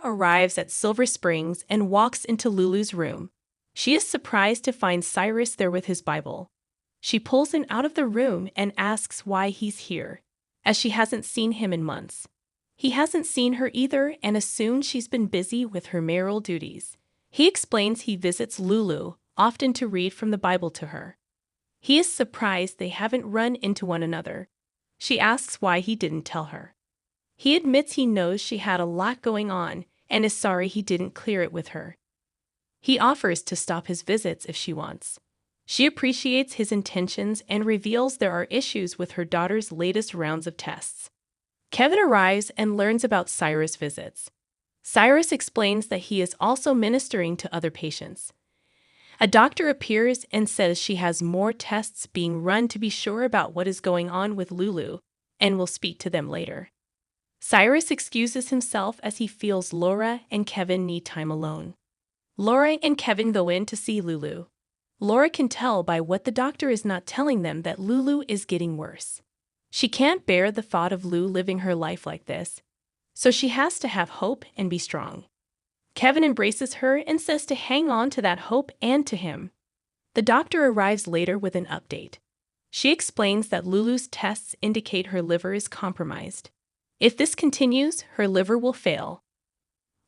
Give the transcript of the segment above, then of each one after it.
arrives at Silver Springs and walks into Lulu's room. She is surprised to find Cyrus there with his Bible. She pulls him out of the room and asks why he's here, as she hasn't seen him in months. He hasn't seen her either and assumes she's been busy with her mayoral duties. He explains he visits Lulu, often to read from the Bible to her. He is surprised they haven't run into one another. She asks why he didn't tell her. He admits he knows she had a lot going on and is sorry he didn't clear it with her. He offers to stop his visits if she wants. She appreciates his intentions and reveals there are issues with her daughter's latest rounds of tests. Kevin arrives and learns about Cyrus' visits. Cyrus explains that he is also ministering to other patients. A doctor appears and says she has more tests being run to be sure about what is going on with Lulu, and will speak to them later. Cyrus excuses himself as he feels Laura and Kevin need time alone. Laura and Kevin go in to see Lulu. Laura can tell by what the doctor is not telling them that Lulu is getting worse. She can't bear the thought of Lou living her life like this, so she has to have hope and be strong. Kevin embraces her and says to hang on to that hope and to him. The doctor arrives later with an update. She explains that Lulu's tests indicate her liver is compromised. If this continues, her liver will fail.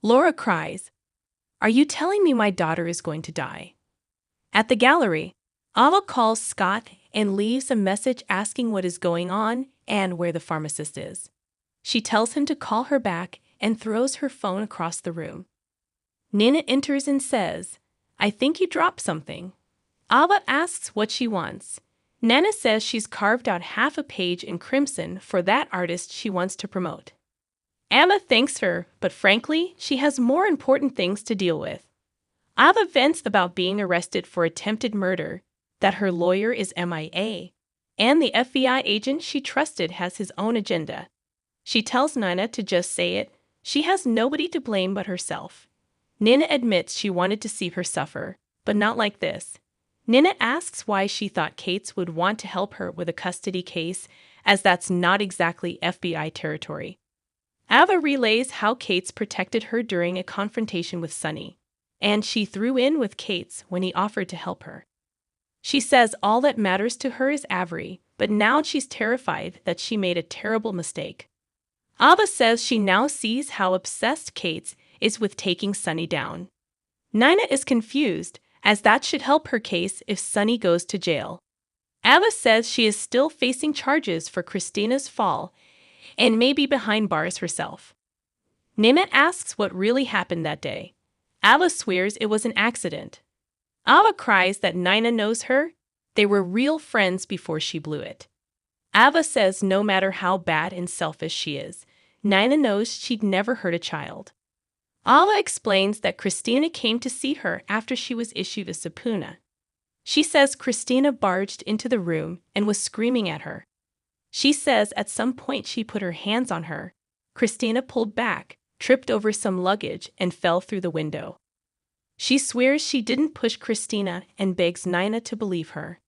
Laura cries, "Are you telling me my daughter is going to die?" At the gallery, Ava calls Scott and leaves a message asking what is going on and where the pharmacist is. She tells him to call her back and throws her phone across the room. Nina enters and says, "I think you dropped something." Ava asks what she wants. Nana says she's carved out half a page in crimson for that artist she wants to promote. Ava thanks her, but frankly, she has more important things to deal with. Ava vents about being arrested for attempted murder, that her lawyer is MIA, and the FBI agent she trusted has his own agenda. She tells Nina to just say it. She has nobody to blame but herself. Nina admits she wanted to see her suffer, but not like this. Nina asks why she thought Kate's would want to help her with a custody case, as that's not exactly FBI territory. Ava relays how Kate's protected her during a confrontation with Sonny, and she threw in with Kate's when he offered to help her. She says all that matters to her is Avery, but now she's terrified that she made a terrible mistake. Ava says she now sees how obsessed Kate's is with taking Sonny down. Nina is confused, as that should help her case if Sonny goes to jail. Ava says she is still facing charges for Christina's fall and may be behind bars herself. Nina asks what really happened that day. Ava swears it was an accident. Ava cries that Nina knows her. They were real friends before she blew it. Ava says no matter how bad and selfish she is, Nina knows she'd never hurt a child. Ava explains that Christina came to see her after she was issued a subpoena. She says Christina barged into the room and was screaming at her. She says at some point she put her hands on her. Christina pulled back, tripped over some luggage, and fell through the window. She swears she didn't push Christina and begs Nina to believe her.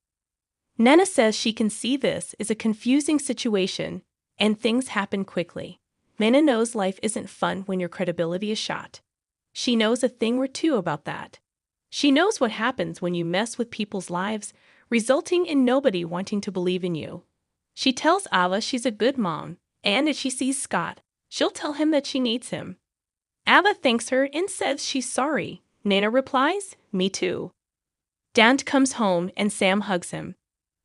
Nina says she can see this is a confusing situation and things happen quickly. Nina knows life isn't fun when your credibility is shot. She knows a thing or two about that. She knows what happens when you mess with people's lives, resulting in nobody wanting to believe in you. She tells Ava she's a good mom, and if she sees Scott, she'll tell him that she needs him. Ava thanks her and says she's sorry. Nina replies, "Me too." Dan comes home and Sam hugs him.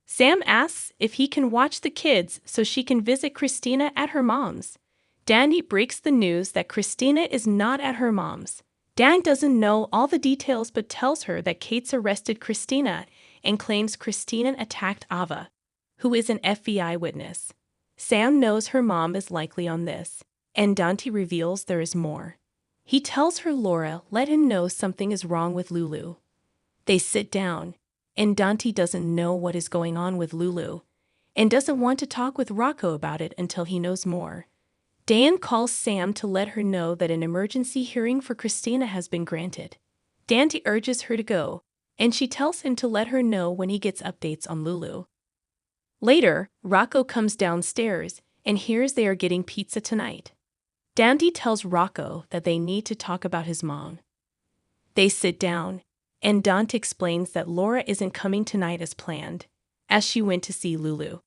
Sam asks if he can watch the kids so she can visit Christina at her mom's. Danny breaks the news that Christina is not at her mom's. Dan doesn't know all the details but tells her that Kate's arrested Christina and claims Christina attacked Ava, who is an FBI witness. Sam knows her mom is likely on this, and Dante reveals there is more. He tells her Laura let him know something is wrong with Lulu. They sit down, and Dante doesn't know what is going on with Lulu, and doesn't want to talk with Rocco about it until he knows more. Dan calls Sam to let her know that an emergency hearing for Christina has been granted. Dante urges her to go, and she tells him to let her know when he gets updates on Lulu. Later, Rocco comes downstairs and hears they are getting pizza tonight. Dandy tells Rocco that they need to talk about his mom. They sit down, and Dante explains that Laura isn't coming tonight as planned, as she went to see Lulu.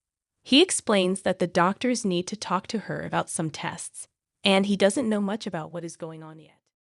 He explains that the doctors need to talk to her about some tests, and he doesn't know much about what is going on yet.